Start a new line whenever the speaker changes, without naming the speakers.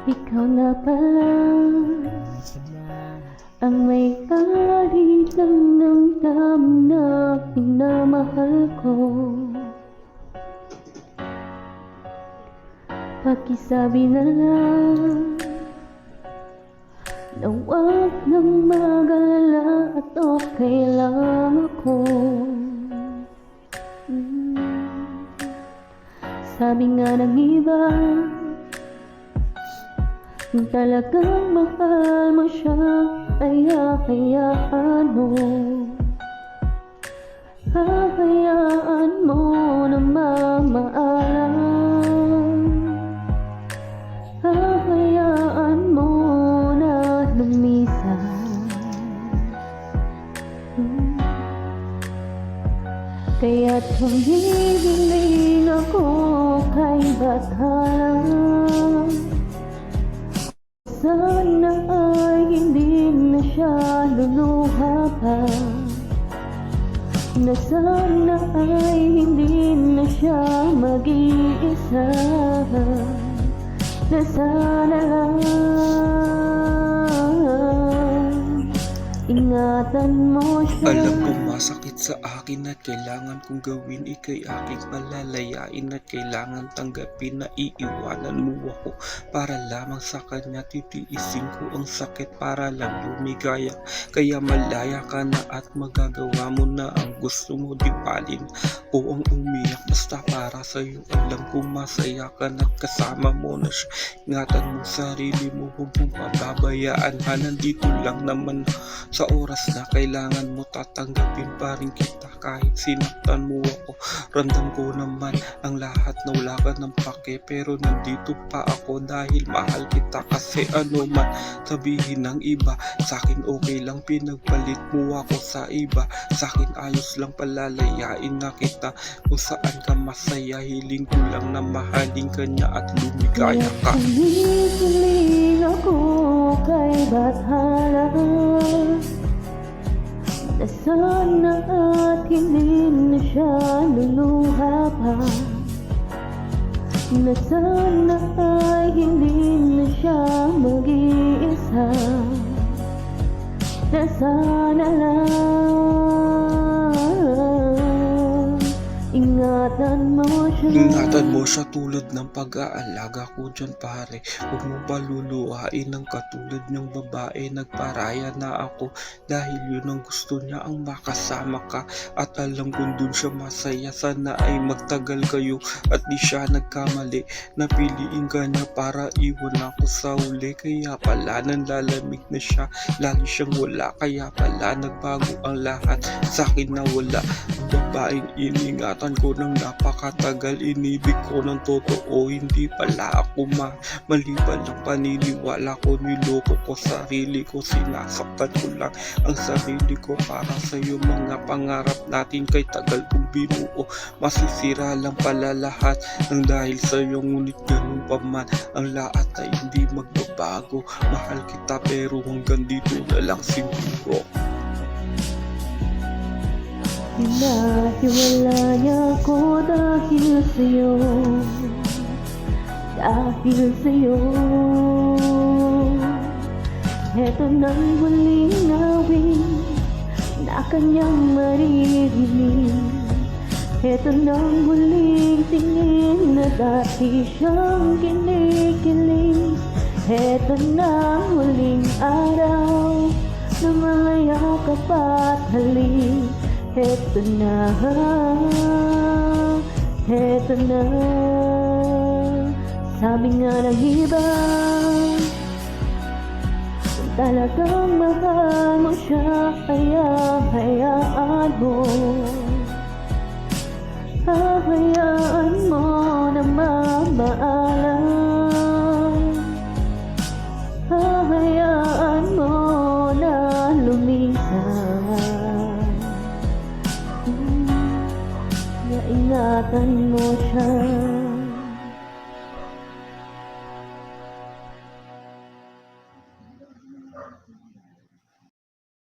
Ikaw na pala ang may-ari ng damdamin na pinamahal ko. Pakisabi na lang na huwag nang mag-alala at okay lang ako. Sabi nga ng iba, kung talagang mahal mo siya, ay hahayaan mo. Hahayaan mo na mamaalam. Hahayaan mo na lumisan. Kaya't humihiling ako kay Bathalang. Sana ay hindi na siya luluha pa, na sana ay hindi na siya mag-iisa, na sana lang ingatan mo siya.
Alam kong masakit sa akin at kailangan kong gawin ika'y aking palalayain at kailangan tanggapin na iiwanan mo ako para lamang sa kanya. Titiisin ko ang sakit para lang lumigaya, kaya malaya ka na at magagawa mo na ang gusto mo. Di palin o ang umiyak basta para sa'yo. Alam kong masaya ka na kasama mo na siya. Ingatan mo sarili mo, huwag mong pababayaan. Nandito lang naman sa oras na kailangan mo, tatanggapin pa rin kita kahit sinaktan mo ako. Ramdam ko naman ang lahat na wala ka ng pake, pero nandito pa ako dahil mahal kita. Kasi ano man sabihin ng iba, sa'kin okay lang, pinagpalit mo ako sa iba. Sa'kin ayos lang, palalayain na kita kung saan ka masaya. Hiling ko lang na mahalin ka niya at lumigaya ka.
Humihiling ako kay Bathalang, na sana at hindi na siya luluha pa, na sana ay hindi na siya mag-iisa, na sana lang ingatan mo siya.
Ingatan mo siya tulad ng pag-aalaga ko dyan, pare. Huwag mo paluluhain ng katulad niyang babae. Nagparaya na ako dahil yun ang gusto niya, ang makasama ka. At alam kong dun siya masaya. Sana ay magtagal kayo at di siya nagkamali. Napiliin ka niya para iwan ako sa uli. Kaya pala nanlalamig na siya, lagi siyang wala. Kaya pala nagbago ang lahat sa'kin na wala. Babaeng iningatan ko ng napakatagal, inibig ko ng totoo, hindi pala ako mali palang paniniwala ko. Niloko ko sarili ko, sinasaktan ko lang ang sarili ko para sa'yo. Mga pangarap natin kay tagal kong binuo, masisira lang pala lahat ng dahil sa'yo. Ngunit ganun pa man, ang lahat ay hindi magbabago. Mahal kita pero hanggang dito na lang siguro.
Hinahiwala niya ako dahil sa'yo, dahil sa'yo. Heto nang huling awit na kanyang maririnig. Heto nang huling tingin na dati siyang kinikilig. Heto na huling araw na mga yakap at halik. Heto na, heto na. Sabi nga ng iba, kung talagang mahal mo siya, hayaan mo. Hahayaan mo na mamaalam. Hahayaan mo na lumisan. Ingatan mo siya.